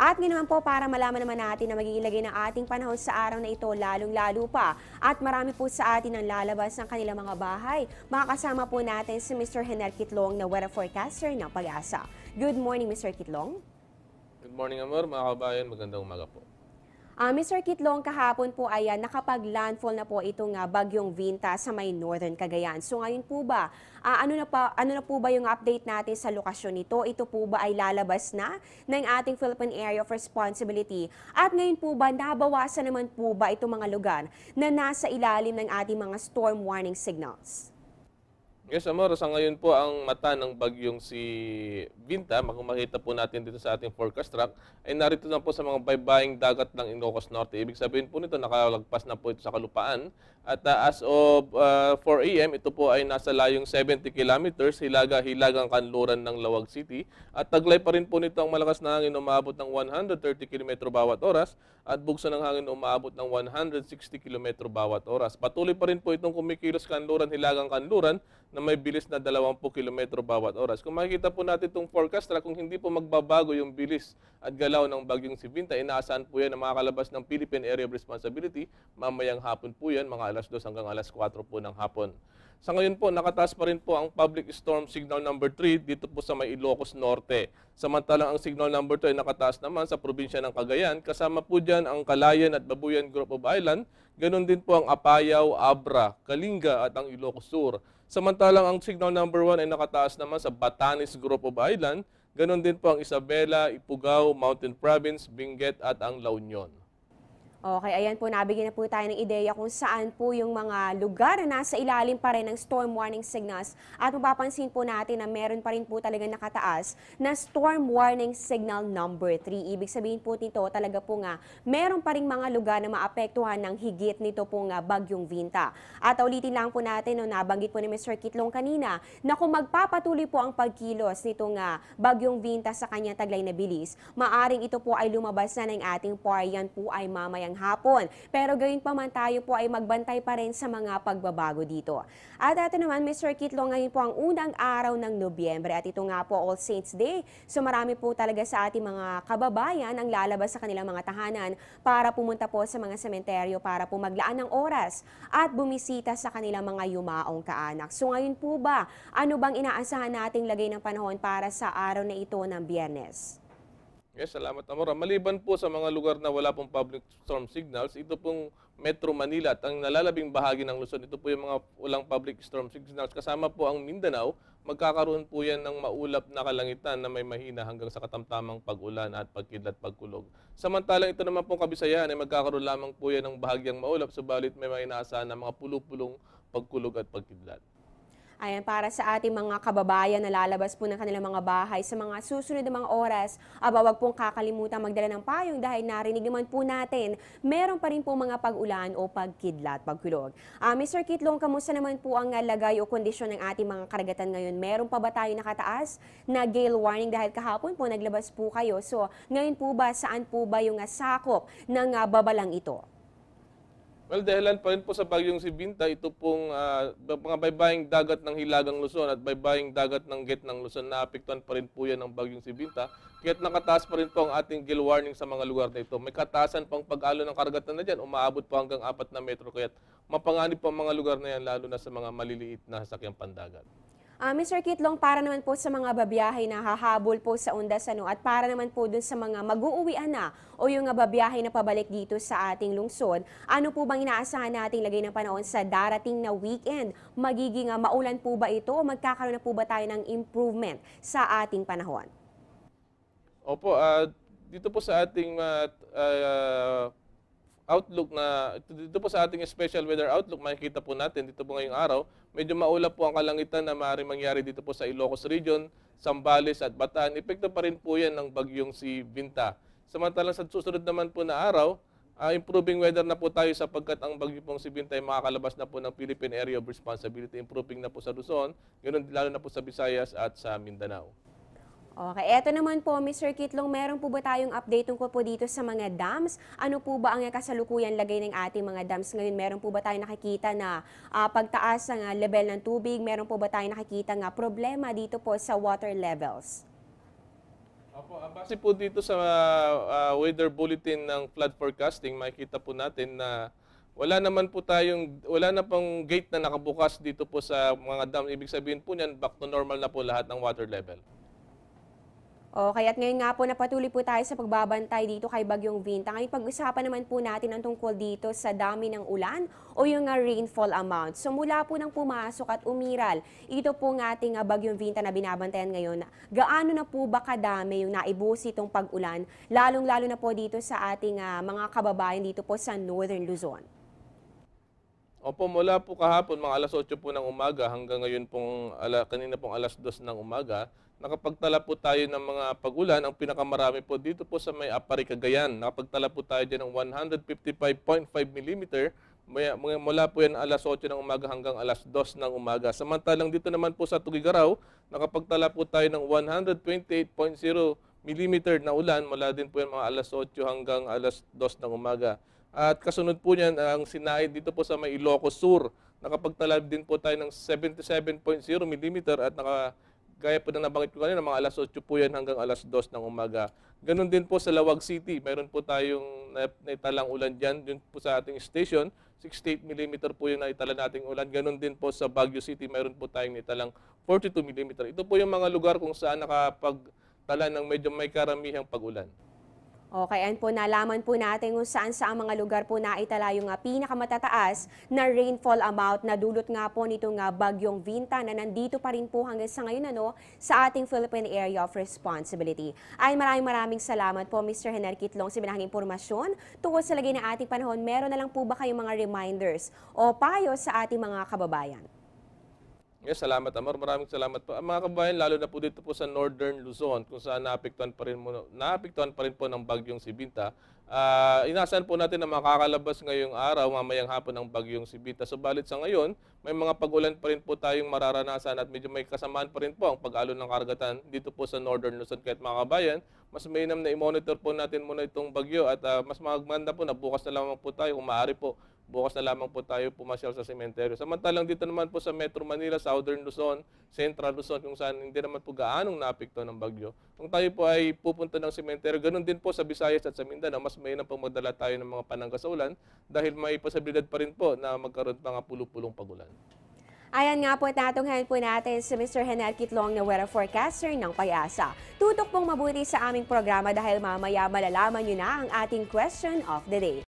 At ngayon naman po para malaman naman natin na magiging lagay ng ating panahon sa araw na ito lalong-lalo pa. At marami po sa atin ang lalabas ng kanilang mga bahay. Makakasama po natin si Mr. Hener Kitlong na weather forecaster ng Pag-asa. Good morning, Mr. Kitlong. Good morning, Amor. Mga kabayan, magandang umaga po. Mr. Kitlong, kahapon po ay nakapag-landfall na po itong bagyong Vinta sa may Northern Cagayan. So ngayon po ba, ano na po ba yung update natin sa lokasyon nito? Ito po ba ay lalabas na ng ating Philippine Area of Responsibility? At ngayon po ba, nabawasan naman po ba itong mga lugar na nasa ilalim ng ating mga storm warning signals? Yes, Amor. Sa ngayon po, ang mata ng bagyong si Vinta, kung makita po natin dito sa ating forecast track, ay narito na po sa mga baybaying dagat ng Ilocos Norte. Ibig sabihin po nito, nakalagpas na po ito sa kalupaan. At as of 4 a.m., ito po ay nasa layong 70 kilometers, hilaga-hilagang kanluran ng Lawag City. At taglay pa rin po nito ang malakas na hangin umaabot ng 130 km bawat oras at bugso ng hangin umaabot ng 160 km bawat oras. Patuloy pa rin po itong kumikilos kanluran, hilagang kanluran na may bilis na 20 km bawat oras. Kung makikita po natin itong forecast track, kung hindi po magbabago yung bilis at galaw ng bagyong si Vinta, inaasahan po yan na makakalabas ng Philippine Area of Responsibility. Mamayang hapon po yan, mga alas 2 hanggang alas 4 po ng hapon. Sa ngayon po, nakataas pa rin po ang Public Storm Signal number 3 dito po sa may Ilocos Norte. Samantalang ang Signal number 2 ay nakataas naman sa probinsya ng Cagayan. Kasama po dyan ang Calayan at Babuyan Group of Island. Ganon din po ang Apayao, Abra, Kalinga at ang Ilocos Sur. Samantalang ang Signal number 1 ay nakataas naman sa Batanes Group of Island. Ganon din po ang Isabela, Ifugao, Mountain Province, Benguet at ang La Union. Okay, ayan po, nabigyan na po tayo ng ideya kung saan po yung mga lugar na nasa ilalim pa rin ng storm warning signals. At mapapansin po natin na meron pa rin po talaga nakataas na storm warning signal number 3. Ibig sabihin po nito talaga po nga, meron pa rin mga lugar na maapektuhan ng higit nito po nga bagyong Vinta. At ulitin lang po natin, no, nabanggit po ni Mr. Kitlong kanina, na kung magpapatuloy po ang pagkilos nito nga bagyong Vinta sa kanyang taglay na bilis, maaring ito po ay lumabas na ng ating PAR. Yan po ay mamayang hapon. Pero gayon pa man tayo po ay magbantay pa rin sa mga pagbabago dito. At ito naman, Mr. Kitlong, ngayon po ang unang araw ng Nobyembre at ito nga po All Saints Day. So marami po talaga sa ating mga kababayan ang lalabas sa kanilang mga tahanan para pumunta po sa mga sementeryo para po maglaan ng oras at bumisita sa kanilang mga yumaong kaanak. So ngayon po ba, ano bang inaasahan nating lagay ng panahon para sa araw na ito ng Biyernes? Yes, salamat, Amora. Maliban po sa mga lugar na wala pong public storm signals, ito pong Metro Manila at ang nalalabing bahagi ng Luzon, ito po yung mga walang public storm signals. Kasama po ang Mindanao, magkakaroon po yan ng maulap na kalangitan na may mahina hanggang sa katamtamang pag-ulan at pagkidlat pagkulog. Samantalang ito naman pong Kabisayan ay magkakaroon lamang po yan ng bahagyang maulap, subalit may mga inaasahan na mga pulupulong pagkulog at pagkidlat. Ayan, para sa ating mga kababayan na lalabas po ng kanilang mga bahay sa mga susunod na mga oras, wag pong kakalimutan magdala ng payong dahil narinig naman po natin, meron pa rin po mga pag-ulan o pagkidlat, pagkulog. Mr. Kitlong, kamusta naman po ang lagay o kondisyon ng ating mga karagatan ngayon? Meron pa ba tayo nakataas na gale warning dahil kahapon po naglabas po kayo? So ngayon po ba, saan po ba yung sakop ng babalang ito? Well, dahilan pa rin po sa bagyong si Vinta, ito pong mga baybaying dagat ng Hilagang Luzon at baybaying dagat ng Gitnang Luzon, naapektuhan pa rin po yan ng bagyong si Vinta. Kaya't nakataas pa rin po ang ating gale warning sa mga lugar na ito. May kataasan pang pag-alo ng karagatan na dyan, umaabot po hanggang 4 na metro. Kaya't mapanganib po ang mga lugar na yan, lalo na sa mga maliliit na sasakyang pandagat. Mr. Kitlong, para naman po sa mga babiyahe na hahabol po sa undas at para naman po dun sa mga mag-uuwian na o yung babiyahe na pabalik dito sa ating lungsod, ano po bang inaasahan nating lagay ng panahon sa darating na weekend? Magiging maulan po ba ito o magkakaroon na po ba tayo ng improvement sa ating panahon? Opo, dito po sa ating outlook na dito po sa ating special weather outlook, makikita po natin dito po ngayong araw, medyo maulap po ang kalangitan na maaaring mangyari dito po sa Ilocos Region, Zambales at Bataan. Epekto pa rin po yan ng bagyong si Vinta. Samantalang sa susunod naman po na araw, improving weather na po tayo sapagkat ang bagyo pong si Vinta ay makakalabas na po ng Philippine Area of Responsibility, improving na po sa Luzon, ganoon lalo na po sa Visayas at sa Mindanao. Okay, eto naman po, Mr. Kitlong, meron po ba tayong update tungkol po dito sa mga dams? Ano po ba ang kasalukuyan lagay ng ating mga dams ngayon? Meron po ba tayong nakikita na pagtaas ng level ng tubig? Meron po ba tayong nakikita nga problema dito po sa water levels? Opo, base po dito sa weather bulletin ng flood forecasting, makikita po natin na wala na pong gate na nakabukas dito po sa mga dam. Ibig sabihin po niyan, back to normal na po lahat ng water level. Okay, at ngayon nga po napatuloy po tayo sa pagbabantay dito kay Bagyong Vinta. Ngayon pag-usapan naman po natin ang tungkol dito sa dami ng ulan o yung rainfall amount. So mula po nang pumasok at umiral, ito po ng ating Bagyong Vinta na binabantayan ngayon. Gaano na po ba kadami yung naibuhos itong pag-ulan, lalong-lalo na po dito sa ating mga kababayan dito po sa Northern Luzon? Opo, mula po kahapon, mga alas 8 po ng umaga hanggang ngayon kanina pong alas 2 ng umaga, nakapagtala po tayo ng mga pag-ulan. Ang pinakamarami po dito po sa may Apari, Cagayan. Nakapagtala po tayo dyan ng 155.5 mm. Mula po yan alas 8 ng umaga hanggang alas 2 ng umaga. Samantalang dito naman po sa Tugigaraw, nakapagtala po tayo ng 128.0 mm na ulan. Mula din po yan mga alas 8 hanggang alas 2 ng umaga. At kasunod po niyan ang Sinaid dito po sa may Ilocos Sur. Nakapagtala din po tayo ng 77.0 mm at gaya po ng nabanggit ko kanina, mga alas 8 po yan hanggang alas 2 ng umaga. Ganon din po sa Lawag City. Mayroon po tayong naitalang ulan dyan. Yun po sa ating station, 68 mm po yung naitala nating ulan. Ganon din po sa Baguio City, mayroon po tayong naitalang 42 mm. Ito po yung mga lugar kung saan nakapagtala ng medyo may karamihang pag-ulan. Okay, and po nalaman po natin kung saan sa mga lugar po naitala yung pinakamatataas na rainfall amount na dulot nga po nitong Bagyong Vinta na nandito pa rin po hanggang sa ngayon sa ating Philippine Area of Responsibility. Ay maraming salamat po Mr. Hener Kitlong sa binahaging impormasyon tungkol sa lagay ng ating panahon. Meron na lang po ba kayong mga reminders o payo sa ating mga kababayan? Yes, salamat Amor. Maraming salamat po. Mga kabayan, lalo na po dito po sa Northern Luzon, kung saan naapektuhan pa rin po ng bagyong si Binta. Inasahan po natin na makakalabas ngayong araw, mamayang hapon ng bagyong si Binta. Subalit sa ngayon, may mga pag-ulan pa rin po tayong mararanasan at medyo may kasamaan pa rin po ang pag-alon ng karagatan dito po sa Northern Luzon. Kahit mga kabayan, mas mainam na i-monitor po natin muna itong bagyo at mas maganda po na bukas na lamang po tayo, kung maaari po, bukas na lamang po tayo pumasyal sa sementeryo. Samantalang dito naman po sa Metro Manila, Southern Luzon, Central Luzon, kung saan hindi naman po gaanong naapektuhan ng bagyo. Kung tayo po ay pupunta ng sementeryo, ganun din po sa Visayas at sa Mindanao, mas mainam po magdala tayo ng mga panangga sa ulan dahil may posibilidad pa rin po na magkaroon mga pulupulong pagulan. Ayan nga po, tatunghayan po natin si Mr. Hener Kitlong na weather forecaster ng Pag-asa. Tutok pong mabuti sa aming programa dahil mamaya malalaman nyo na ang ating question of the day.